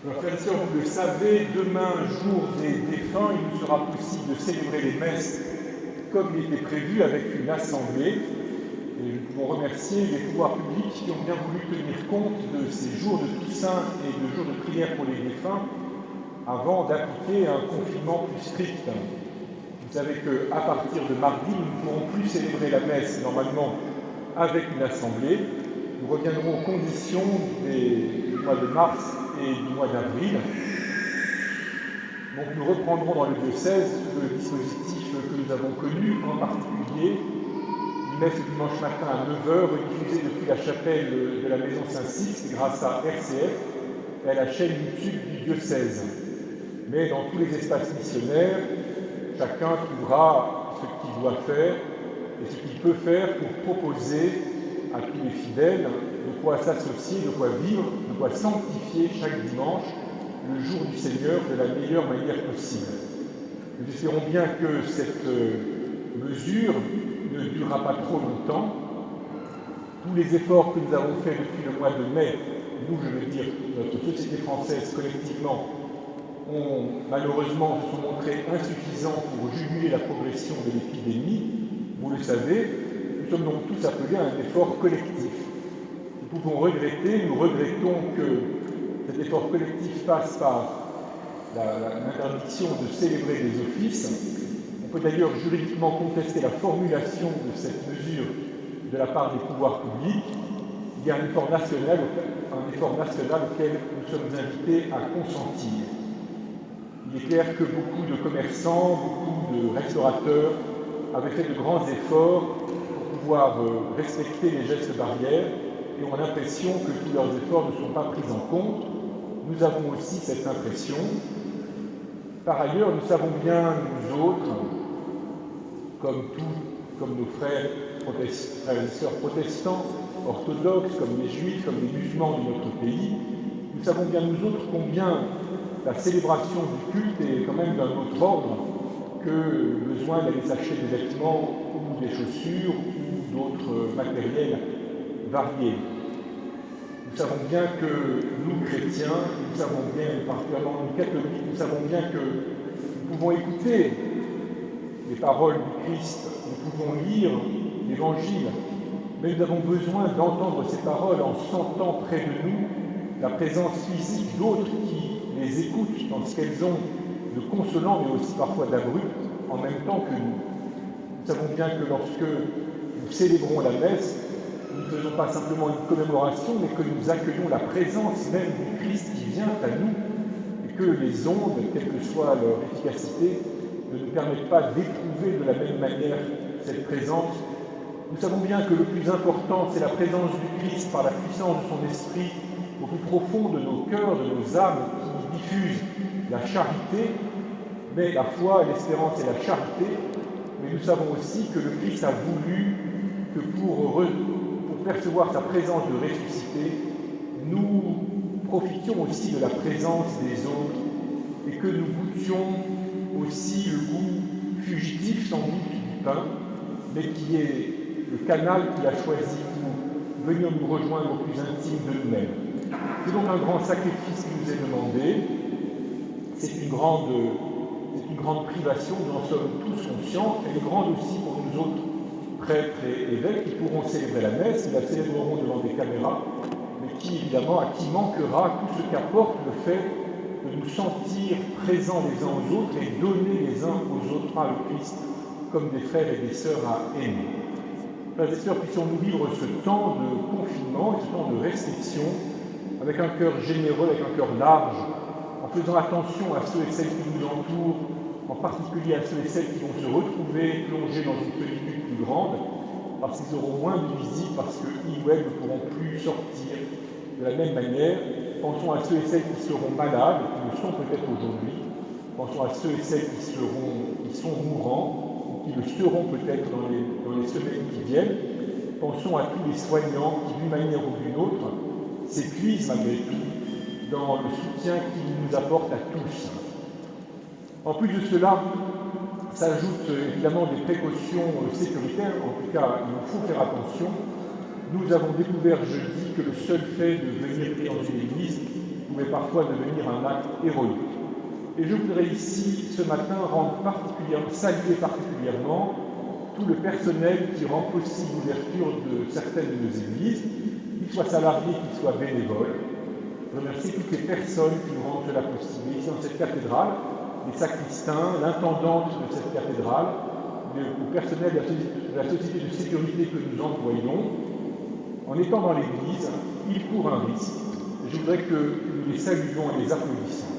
Alors, frères et sœurs, vous le savez, demain, jour des défunts, il nous sera possible de célébrer les messes comme il était prévu avec une assemblée. Et nous pouvons remercier les pouvoirs publics qui ont bien voulu tenir compte de ces jours de Toussaint et de jours de prière pour les défunts avant d'appliquer un confinement plus strict. Vous savez qu'à partir de mardi, nous ne pourrons plus célébrer la messe normalement avec une assemblée. Nous reviendrons aux conditions du mois de mars et du mois d'avril. Donc nous reprendrons dans le diocèse le dispositif que nous avons connu, en particulier une messe le dimanche matin à 9h, diffusée depuis la chapelle de la Maison Saint-Sixte grâce à RCF et à la chaîne YouTube du diocèse. Mais dans tous les espaces missionnaires, chacun trouvera ce qu'il doit faire et ce qu'il peut faire pour proposer à tous les fidèles de quoi s'associer, de quoi vivre, de quoi sanctifier chaque dimanche le jour du Seigneur de la meilleure manière possible. Nous espérons bien que cette mesure ne durera pas trop longtemps. Tous les efforts que nous avons faits depuis le mois de mai, nous, je veux dire, notre société française collectivement, malheureusement se sont montrés insuffisants pour juguler la progression de l'épidémie. Vous le savez, nous sommes donc tous appelés à un effort collectif. Nous pouvons regretter, nous regrettons que cet effort collectif passe par l'interdiction de célébrer les offices. On peut d'ailleurs juridiquement contester la formulation de cette mesure de la part des pouvoirs publics. Il y a un effort national auquel nous sommes invités à consentir. Il est clair que beaucoup de commerçants, beaucoup de restaurateurs avaient fait de grands efforts pour pouvoir respecter les gestes barrières et ont l'impression que tous leurs efforts ne sont pas pris en compte. Nous avons aussi cette impression. Par ailleurs, nous savons bien, nous autres, comme nos frères et sœurs protestants, orthodoxes, comme les juifs, comme les musulmans de notre pays, nous savons bien, nous autres, combien la célébration du culte est quand même d'un autre ordre que le besoin d'aller s'acheter des vêtements ou des chaussures ou d'autres matériels variés. Nous savons bien que nous, chrétiens, nous savons bien, particulièrement nous, catholiques, nous savons bien que nous pouvons écouter les paroles du Christ, nous pouvons lire l'Évangile, mais nous avons besoin d'entendre ces paroles en sentant près de nous la présence physique d'autres qui les écoutent dans ce qu'elles ont de consolant, mais aussi parfois d'abrupt, en même temps que nous. Nous savons bien que lorsque nous célébrons la messe, nous ne faisons pas simplement une commémoration, mais que nous accueillons la présence même du Christ qui vient à nous, et que les ondes, quelle que soit leur efficacité, ne nous permettent pas d'éprouver de la même manière cette présence. Nous savons bien que le plus important, c'est la présence du Christ par la puissance de son esprit au plus profond de nos cœurs, de nos âmes, qui diffuse la charité, mais la foi, l'espérance et la charité. Mais nous savons aussi que le Christ a voulu que pour percevoir sa présence de ressuscité, nous profitions aussi de la présence des autres et que nous goûtions aussi le goût fugitif sans doute du pain, mais qui est le canal qu'il a choisi pour venir nous rejoindre au plus intime de nous-mêmes. C'est donc un grand sacrifice qui nous est demandé. C'est une grande privation, nous en sommes tous conscients. Elle est grande aussi pour nous autres prêtres et évêques qui pourront célébrer la messe, qui la célébreront devant des caméras, mais qui évidemment, à qui manquera tout ce qu'apporte le fait de nous sentir présents les uns aux autres et donner les uns aux autres par le Christ comme des frères et des sœurs à aimer. Frères et sœurs, puissions-nous vivre ce temps de confinement et ce temps de restriction avec un cœur généreux, avec un cœur large, en faisant attention à ceux et celles qui nous entourent, en particulier à ceux et celles qui vont se retrouver plongés dans une solitude plus grande, parce qu'ils auront moins de visites, parce qu'ils ou elles ne pourront plus sortir de la même manière. Pensons à ceux et celles qui seront malades, qui le sont peut-être aujourd'hui. Pensons à ceux et celles qui sont mourants, ou qui le seront peut-être dans les semaines qui viennent. Pensons à tous les soignants qui, d'une manière ou d'une autre, s'épuisent malgré tout dans le soutien qu'ils nous apportent à tous. En plus de cela, s'ajoutent évidemment des précautions sécuritaires. En tout cas, il faut faire attention. Nous avons découvert jeudi que le seul fait de venir prier dans une église pouvait parfois devenir un acte héroïque. Et je voudrais ici, ce matin, saluer particulièrement tout le personnel qui rend possible l'ouverture de certaines de nos églises, qu'ils soient salariés, qu'ils soient bénévoles. Je remercie toutes les personnes qui nous rendent cela possible. Ici, dans cette cathédrale, les sacristains, l'intendante de cette cathédrale, le personnel de la société de sécurité que nous employons. En étant dans l'église, ils courent un risque. Je voudrais que nous les saluions en les applaudissant.